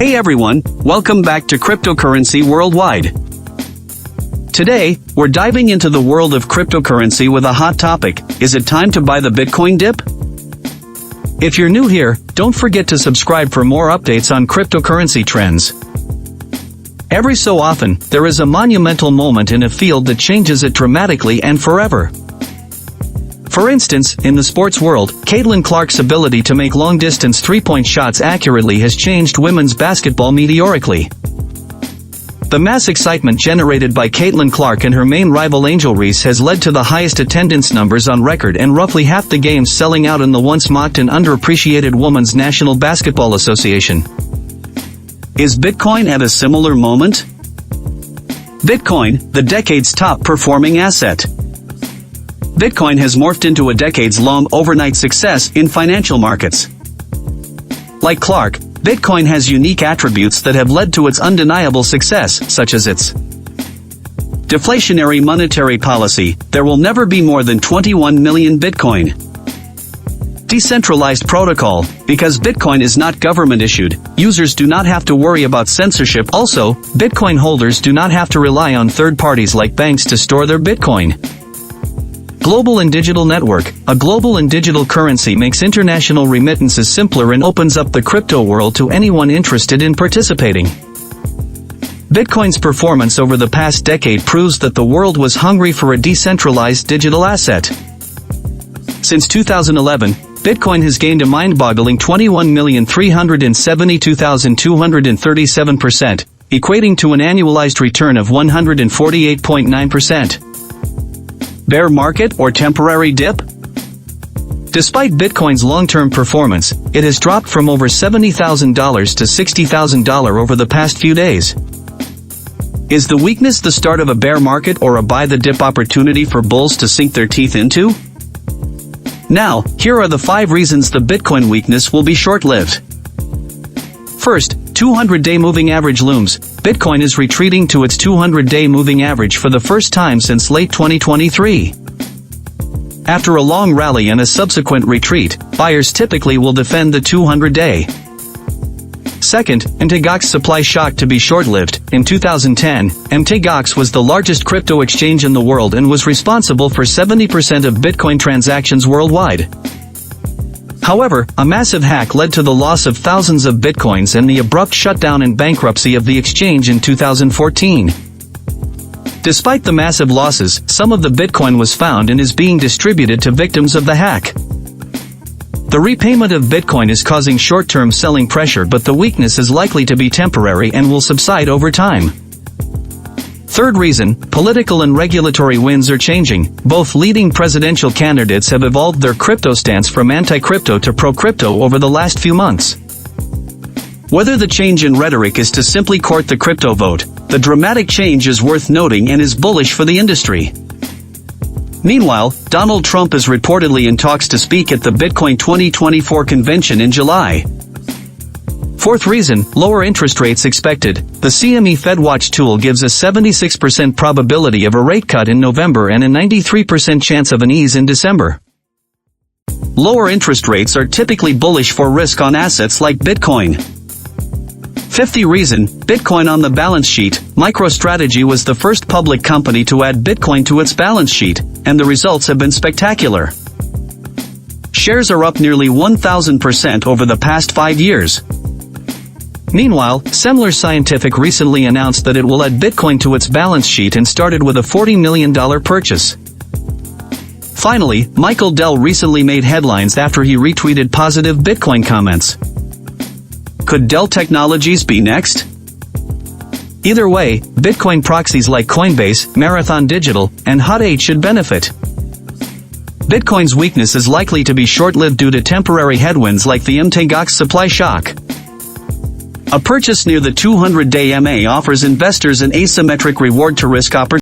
Hey everyone, welcome back to Cryptocurrency Worldwide. Today, we're diving into the world of cryptocurrency with a hot topic. Is it time to buy the Bitcoin dip? If you're new here, don't forget to subscribe for more updates on cryptocurrency trends. Every so often, there is a monumental moment in a field that changes it dramatically and forever. For instance, in the sports world, Caitlin Clark's ability to make long-distance three-point shots accurately has changed women's basketball meteorically. The mass excitement generated by Caitlin Clark and her main rival Angel Reese has led to the highest attendance numbers on record and roughly half the games selling out in the once mocked and underappreciated Women's National Basketball Association. Is Bitcoin at a similar moment? Bitcoin, the decade's top-performing asset. Bitcoin has morphed into a decades-long overnight success in financial markets. Like Clark, Bitcoin has unique attributes that have led to its undeniable success, such as its deflationary monetary policy. There will never be more than 21 million Bitcoin. Decentralized protocol, because Bitcoin is not government-issued, users do not have to worry about censorship. Also, Bitcoin holders do not have to rely on third parties like banks to store their Bitcoin. Global and digital network. A global and digital currency makes international remittances simpler and opens up the crypto world to anyone interested in participating. Bitcoin's performance over the past decade proves that the world was hungry for a decentralized digital asset. Since 2011, Bitcoin has gained a mind-boggling 21,372,237%, equating to an annualized return of 148.9%. Bear market or temporary dip? Despite Bitcoin's long-term performance, it has dropped from over $70,000 to $60,000 over the past few days. Is the weakness the start of a bear market or a buy-the-dip opportunity for bulls to sink their teeth into? Now, here are the 5 reasons the Bitcoin weakness will be short-lived. First, 200-day moving average looms. Bitcoin is retreating to its 200-day moving average for the first time since late 2023. After a long rally and a subsequent retreat, buyers typically will defend the 200-day. Second, MTGOX supply shock to be short-lived. In 2010, MTGOX was the largest crypto exchange in the world and was responsible for 70% of Bitcoin transactions worldwide. However, a massive hack led to the loss of thousands of Bitcoins and the abrupt shutdown and bankruptcy of the exchange in 2014. Despite the massive losses, some of the Bitcoin was found and is being distributed to victims of the hack. The repayment of Bitcoin is causing short-term selling pressure, but the weakness is likely to be temporary and will subside over time. Third reason, political and regulatory winds are changing. Both leading presidential candidates have evolved their crypto stance from anti-crypto to pro-crypto over the last few months. Whether the change in rhetoric is to simply court the crypto vote, the dramatic change is worth noting and is bullish for the industry. Meanwhile, Donald Trump is reportedly in talks to speak at the Bitcoin 2024 convention in July. Fourth reason, lower interest rates expected. The CME FedWatch tool gives a 76% probability of a rate cut in November and a 93% chance of an ease in December. Lower interest rates are typically bullish for risk on assets like Bitcoin. Fifth reason, Bitcoin on the balance sheet. MicroStrategy was the first public company to add Bitcoin to its balance sheet, and the results have been spectacular. Shares are up nearly 1,000% over the past 5 years. Meanwhile, Semler Scientific recently announced that it will add Bitcoin to its balance sheet and started with a $40 million purchase. Finally, Michael Dell recently made headlines after he retweeted positive Bitcoin comments. Could Dell Technologies be next? Either way, Bitcoin proxies like Coinbase, Marathon Digital, and Hut 8 should benefit. Bitcoin's weakness is likely to be short-lived due to temporary headwinds like the MTGOX supply shock. A purchase near the 200-day MA offers investors an asymmetric reward-to-risk opportunity.